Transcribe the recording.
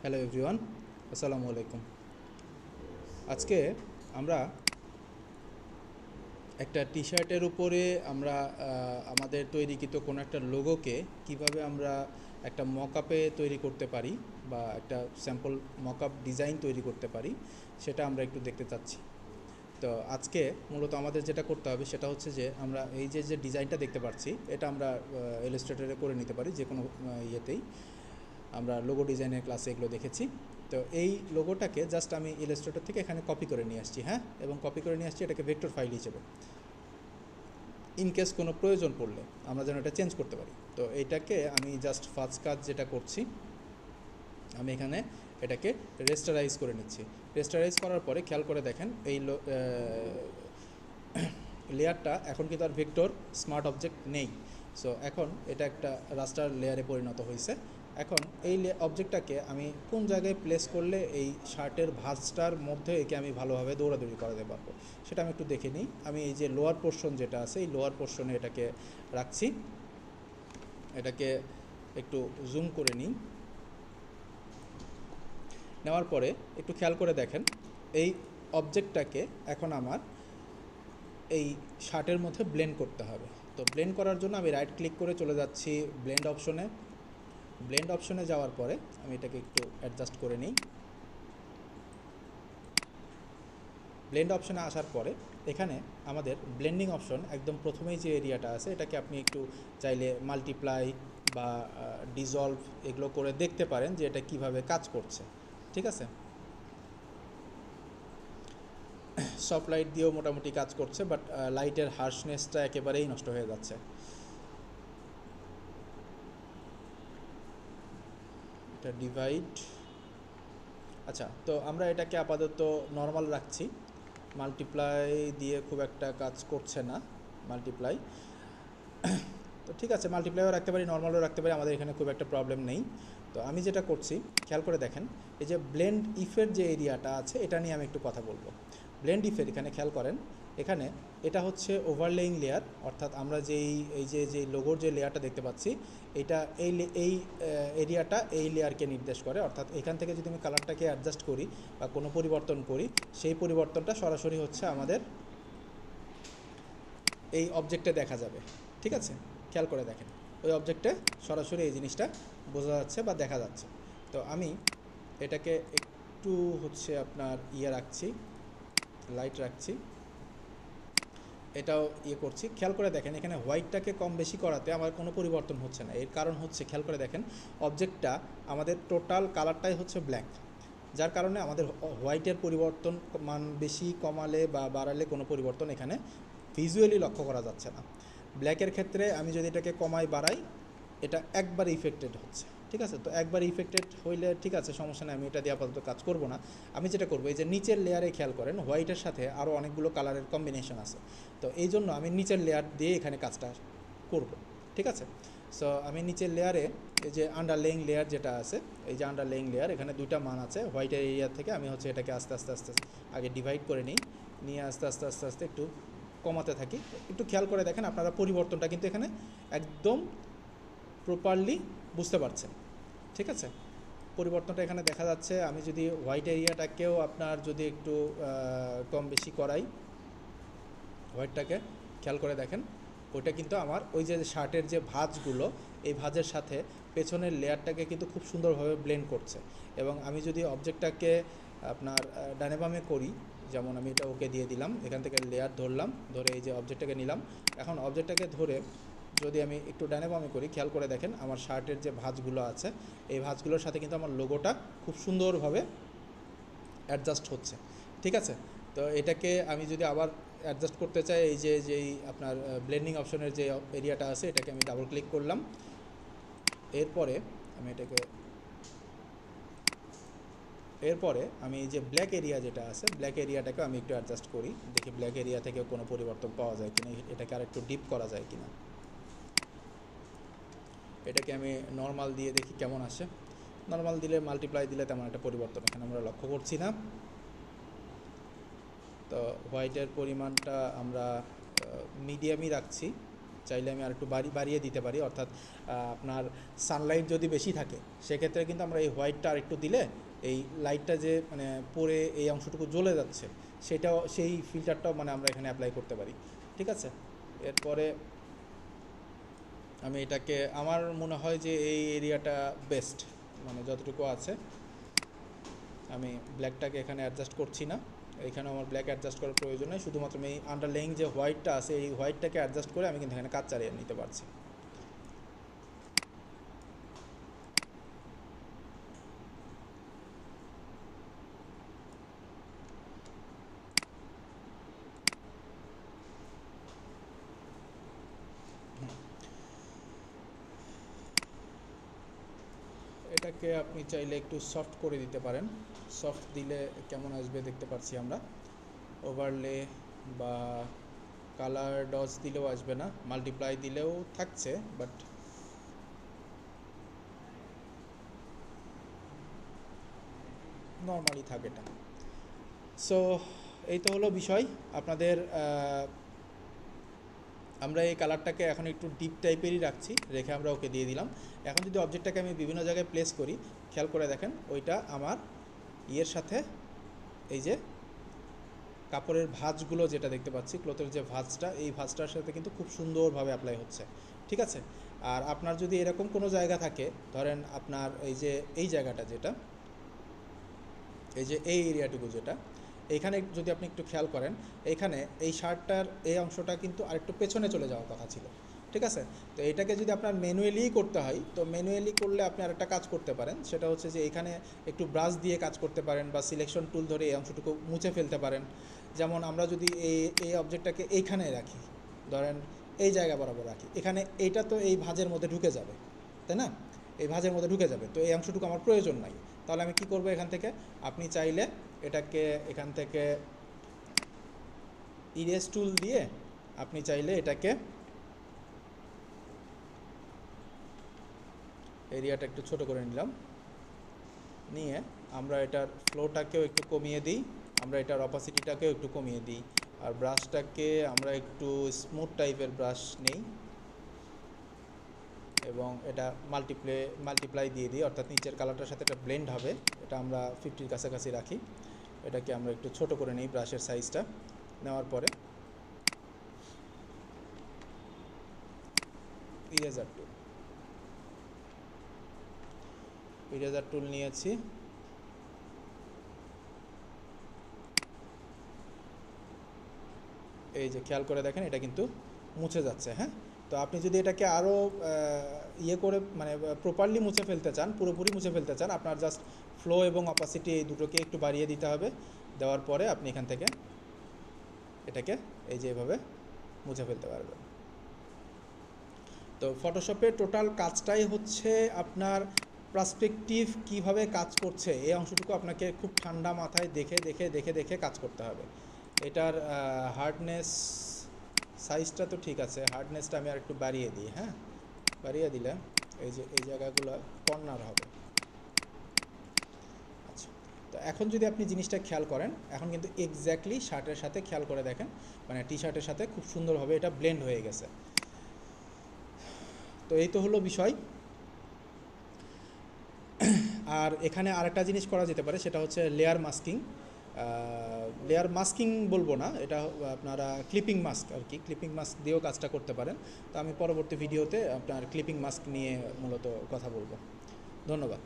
Hello everyone, আসসালামু আলাইকুম। আজকে আমরা একটা টি শার্টের উপরে আমরা আমাদের তৈরিকৃত কোনো একটা লোগোকে কিভাবে আমরা একটা মকআপে তৈরি করতে পারি বা একটা স্যাম্পল মকআপ ডিজাইন তৈরি করতে পারি, সেটা আমরা একটু দেখতে চাচ্ছি। তো আজকে মূলত আমাদের যেটা করতে হবে সেটা হচ্ছে যে আমরা এই যে ডিজাইনটা দেখতে পাচ্ছি এটা আমরা ইলাস্ট্রেটরে করে নিতে পারি, যে কোনো ইয়েতেই। আমরা লোগো ডিজাইনের ক্লাসে এগুলো দেখেছি। তো এই লোগোটাকে জাস্ট আমি ইলাস্ট্রেটর থেকে এখানে কপি করে নিয়ে আসছি, হ্যাঁ, এবং কপি করে নিয়ে আসছি এটাকে ভেক্টর ফাইল হিসেবে। ইনকেস কোনো প্রয়োজন পড়লে আমরা যেন এটা চেঞ্জ করতে পারি। তো এইটাকে আমি জাস্ট ফার্স্ট কাজ যেটা করছি, আমি এখানে এটাকে রেস্টারাইজ করে নিচ্ছি। রেস্টারাইজ করার পরে খেয়াল করে দেখেন এই লেয়ারটা এখন কিন্তু আর ভেক্টর স্মার্ট অবজেক্ট নেই। সো এখন এটা একটা রাস্টার লেয়ারে পরিণত হয়েছে। এখন এই অবজেক্টটাকে আমি কোন জায়গায় প্লেস করলে এই শার্টের ভাঁজটার মধ্যে একে আমি ভালোভাবে দৌড়াদৌড়ি করাতে পারবো সেটা আমি একটু দেখে নিই। আমি এই যে লোয়ার পোর্শন যেটা আছে এই লোয়ার পোর্শনে এটাকে রাখছি। এটাকে একটু জুম করে নিই। নেওয়ার পরে একটু খেয়াল করে দেখেন এই অবজেক্টটাকে এখন আমার এই শার্টের মধ্যে ব্লেন্ড করতে হবে। তো ব্লেন্ড করার জন্য আমি রাইট ক্লিক করে চলে যাচ্ছি ব্লেন্ড অপশনে। ব্লেন্ড অপশনে যাওয়ার পরে আমি এটাকে একটু অ্যাডজাস্ট করে নিই। ব্লেন্ড অপশনে আসার পরে এখানে আমাদের ব্লেন্ডিং অপশন একদম প্রথমেই যে এরিয়াটা আছে এটাকে আপনি একটু চাইলে মাল্টিপ্লাই বা ডিজলভ এগুলো করে দেখতে পারেন যে এটা কিভাবে কাজ করছে। ঠিক আছে, সফট লাইট দিয়েও মোটামুটি কাজ করছে, বাট লাইটের হার্শনেসটা একেবারেই নষ্ট হয়ে যাচ্ছে। এটা ডিভাইড, আচ্ছা, তো আমরা এটাকে আপাতত নর্মাল রাখছি। মাল্টিপ্লাই দিয়ে খুব একটা কাজ করছে না মাল্টিপ্লাই। তো ঠিক আছে, মাল্টিপ্লাইও রাখতে পারি, নর্মালও রাখতে পারি, আমাদের এখানে খুব একটা প্রবলেম নেই। তো আমি যেটা করছি খেয়াল করে দেখেন এই যে ব্লেন্ড ইফের যে এরিয়াটা আছে এটা নিয়ে আমি একটু কথা বলবো। ব্লেন্ড ইফের এখানে খেয়াল করেন, এখানে এটা হচ্ছে ওভারলেইং লেয়ার, অর্থাৎ আমরা যে লোগোর যে লেয়ারটা দেখতে পাচ্ছি এটা এই এরিয়াটা এই লেয়ারকে নির্দেশ করে। অর্থাৎ এখান থেকে যদি আমি কালারটাকে অ্যাডজাস্ট করি বা কোনো পরিবর্তন করি, সেই পরিবর্তনটা সরাসরি হচ্ছে আমাদের এই অবজেক্টে দেখা যাবে। ঠিক আছে, খেয়াল করে দেখেন ওই অবজেক্টে সরাসরি এই জিনিসটা বোঝা যাচ্ছে বা দেখা যাচ্ছে। তো আমি এটাকে একটু হচ্ছে আপনার রাখছি, লাইট রাখছি, এটাও করছি। খেয়াল করে দেখেন এখানে হোয়াইটটাকে কম বেশি করাতে আমার কোনো পরিবর্তন হচ্ছে না। এর কারণ হচ্ছে খেয়াল করে দেখেন অবজেক্টটা আমাদের টোটাল কালারটাই হচ্ছে ব্ল্যাক, যার কারণে আমাদের হোয়াইটের পরিবর্তন মান বেশি কমালে বা বাড়ালে কোনো পরিবর্তন এখানে ভিজুয়ালি লক্ষ্য করা যাচ্ছে না। ব্ল্যাকের ক্ষেত্রে আমি যদি এটাকে কমাই বাড়াই এটা একবার ইফেক্টেড হচ্ছে। ঠিক আছে, তো একবার ইফেক্টেড হইলে ঠিক আছে, সমস্যা নেই, আমি এটা দিয়ে আপাতত কাজ করব না। আমি যেটা করবো এই যে নিচের লেয়ারে খেয়াল করেন হোয়াইটের সাথে আরও অনেকগুলো কালারের কম্বিনেশন আছে। তো এই জন্য আমি নিচের লেয়ার দিয়ে এখানে কাজটা করব। ঠিক আছে, সো আমি নিচের লেয়ারে এই যে আন্ডারলেইং লেয়ার যেটা আছে, এই যে আন্ডারলেইং লেয়ার এখানে দুইটা মান আছে হোয়াইটের এরিয়া থেকে, আমি হচ্ছে এটাকে আস্তে আস্তে আস্তে আগে ডিভাইড করে নিই, নিয়ে আস্তে আস্তে আস্তে আস্তে একটু কমাতে থাকি। একটু খেয়াল করে দেখেন আপনারা পরিবর্তনটা কিন্তু এখানে একদম প্রপারলি বুঝতে পারছেন। ঠিক আছে, পরিবর্তনটা এখানে দেখা যাচ্ছে। আমি যদি হোয়াইট এরিয়াটাকেও আপনার যদি একটু কম বেশি করাই, হোয়াইটটাকে খেয়াল করে দেখেন ওইটা কিন্তু আমার ওই যে শার্টের যে ভাঁজগুলো এই ভাঁজের সাথে পেছনের লেয়ারটাকে কিন্তু খুব সুন্দরভাবে ব্লেন্ড করছে। এবং আমি যদি অবজেক্টটাকে আপনার ডানে বামে করি, যেমন আমি এটা ওকে দিয়ে দিলাম, এখান থেকে লেয়ার ধরলাম, ধরে এই যে অবজেক্টটাকে নিলাম, এখন অবজেক্টটাকে ধরে যদি আমি একটু ডানে বামে করি খেয়াল করে দেখেন আমার শার্টের যে ভাঁজগুলো আছে এই ভাঁজগুলোর সাথে কিন্তু আমার লোগোটা খুব সুন্দরভাবে অ্যাডজাস্ট হচ্ছে। ঠিক আছে, তো এটাকে আমি যদি আবার অ্যাডজাস্ট করতে চাই এই যে যেই আপনার ব্লেন্ডিং অপশনের যে এরিয়াটা আছে এটাকে আমি ডাবল ক্লিক করলাম। এরপরে আমি এই যে ব্ল্যাক এরিয়া যেটা আছে ব্ল্যাক এরিয়াটাকে আমি একটু অ্যাডজাস্ট করি, দেখি ব্ল্যাক এরিয়া থেকে কোনো পরিবর্তন পাওয়া যায় কিনা, এটাকে আর একটু ডিপ করা যায় কিনা। এটাকে আমি নর্মাল দিয়ে দেখি কেমন আসে। নর্মাল দিলে মাল্টিপ্লাই দিলে তেমন একটা পরিবর্তন এখানে আমরা লক্ষ্য করছি না। তো হোয়াইটের পরিমাণটা আমরা মিডিয়ামই রাখছি, চাইলে আমি আর একটু বাড়িয়ে দিতে পারি, অর্থাৎ আপনার সানলাইট যদি বেশি থাকে সেক্ষেত্রে কিন্তু আমরা এই হোয়াইটটা আর একটু দিলে এই লাইটটা যে মানে পরে এই অংশটুকু জ্বলে যাচ্ছে সেটাও, সেই ফিল্টারটাও মানে আমরা এখানে অ্যাপ্লাই করতে পারি। ঠিক আছে, এরপরে আমি এটাকে, আমার মনে হয় যে এই এরিয়াটা বেস্ট, মানে যতটুকু আছে। আমি ব্ল্যাকটাকে এখানে অ্যাডজাস্ট করছি না, এখানে আমার ব্ল্যাক অ্যাডজাস্ট করার প্রয়োজন নেই, শুধুমাত্র আমি আন্ডারলেইং যে হোয়াইটটা আছে এই হোয়াইটটাকে অ্যাডজাস্ট করে আমি কিন্তু এখানে কাজ চালিয়ে নিতে পারছি। এটাকে আপনি চাইলে একটু সফট করে দিতে পারেন, সফট দিলে কেমন আসবে দেখতে পাচ্ছি আমরা। ওভারলে বা কালার ডজ দিলেও আসবে না, মাল্টিপ্লাই দিলেও থাকছে, বাট নর্মালি থাকে এটা। সো এই তো হলো বিষয় আপনাদের। আমরা এই কালারটাকে এখন একটু ডিপ টাইপেরই রাখছি, রেখে আমরা ওকে দিয়ে দিলাম। এখন যদি অবজেক্টটাকে আমি বিভিন্ন জায়গায় প্লেস করি, খেয়াল করে দেখেন ওইটা আমার ইয়ের সাথে, এই যে কাপড়ের ভাঁজগুলো যেটা দেখতে পাচ্ছি, ক্লথের যে ভাঁজটা, এই ভাঁজটার সাথে কিন্তু খুব সুন্দরভাবে অ্যাপ্লাই হচ্ছে। ঠিক আছে, আর আপনার যদি এরকম কোনো জায়গা থাকে, ধরেন আপনার এই যে এই জায়গাটা যেটা, এই যে এই এরিয়াটুকু যেটা, এইখানে যদি আপনি একটু খেয়াল করেন, এইখানে এই শার্টটার এই অংশটা কিন্তু আরেকটু পেছনে চলে যাওয়ার কথা ছিল। ঠিক আছে, তো এটাকে যদি আপনার ম্যানুয়ালি করতে হয়, তো ম্যানুয়ালি করলে আপনি আরেকটা কাজ করতে পারেন, সেটা হচ্ছে যে এখানে একটু ব্রাশ দিয়ে কাজ করতে পারেন, বা সিলেকশন টুল ধরে এই অংশটুকু মুছে ফেলতে পারেন। যেমন আমরা যদি এই অবজেক্টটাকে এইখানে রাখি, ধরেন এই জায়গা বরাবর রাখি, এখানে এইটা তো এই ভাঁজের মধ্যে ঢুকে যাবে, তাই না? এই ভাঁজের মধ্যে ঢুকে যাবে, তো এই অংশটুকু আমার প্রয়োজন নাই। তাহলে আমি কি করব, এখান থেকে আপনি চাইলে এটাকে এখান থেকে ইরেজ টুল দিয়ে আপনি চাইলে এটাকে এরিয়াটা একটু ছোট করে নিলাম, নিয়ে আমরা এটার ফ্লোটাকেও একটু কমিয়ে দিই, আমরা এটার অপাসিটিটাকেও একটু কমিয়ে দিই, আর ব্রাশটাকে আমরা একটু স্মুথ টাইপের ব্রাশ নেই, এবং এটা মাল্টিপ্লাই দিয়ে দিই, অর্থাৎ নিচের কালারটার সাথে এটা ব্লেন্ড হবে। এটা আমরা 50-র কাছাকাছি রাখি, এটাকে আমরা একটু ছোট করে নিই ব্রাশের সাইজটা। নেওয়ার পরে ইরেজার টুল নিয়েছি, এই যে খেয়াল করে দেখেন এটা কিন্তু মুছে যাচ্ছে। হ্যাঁ, তো আপনি যদি এটাকে আরও ইয়ে করে মানে প্রপারলি মুছে ফেলতে চান, পুরোপুরি মুছে ফেলতে চান, আপনার জাস্ট ফ্লো এবং অপাসিটি এই দুটোকে একটু বাড়িয়ে দিতে হবে। দেওয়ার পরে আপনি এখান থেকে এটাকে এই যে এভাবে মুছে ফেলতে পারবেন। তো ফটোশপের টোটাল কাজটাই হচ্ছে আপনার পার্সপেক্টিভ কিভাবে কাজ করছে, এই অংশটুকু আপনাকে খুব ঠান্ডা মাথায় দেখে দেখে দেখে দেখে কাজ করতে হবে। এটার হার্ডনেস সাইজটা তো ঠিক আছে, হার্ডনেসটা আমি আর একটু বাড়িয়ে দিই। হ্যাঁ, বাড়িয়ে দিলে এই যে এই জায়গাগুলো কর্নার হবে। আচ্ছা, তো এখন যদি আপনি জিনিসটা খেয়াল করেন, এখন কিন্তু এক্স্যাক্টলি শার্টের সাথে খেয়াল করে দেখেন, মানে টি শার্টের সাথে খুব সুন্দরভাবে এটা ব্লেন্ড হয়ে গেছে। তো এই তো হলো বিষয়। আর এখানে আরেকটা জিনিস করা যেতে পারে, সেটা হচ্ছে লেয়ার মাস্কিং বলবো না, এটা আপনারা ক্লিপিং মাস্ক আর কি, ক্লিপিং মাস্ক দিয়েও কাজটা করতে পারেন। তো আমি পরবর্তী ভিডিওতে আপনার ক্লিপিং মাস্ক নিয়ে মূলত কথা বলবো। ধন্যবাদ।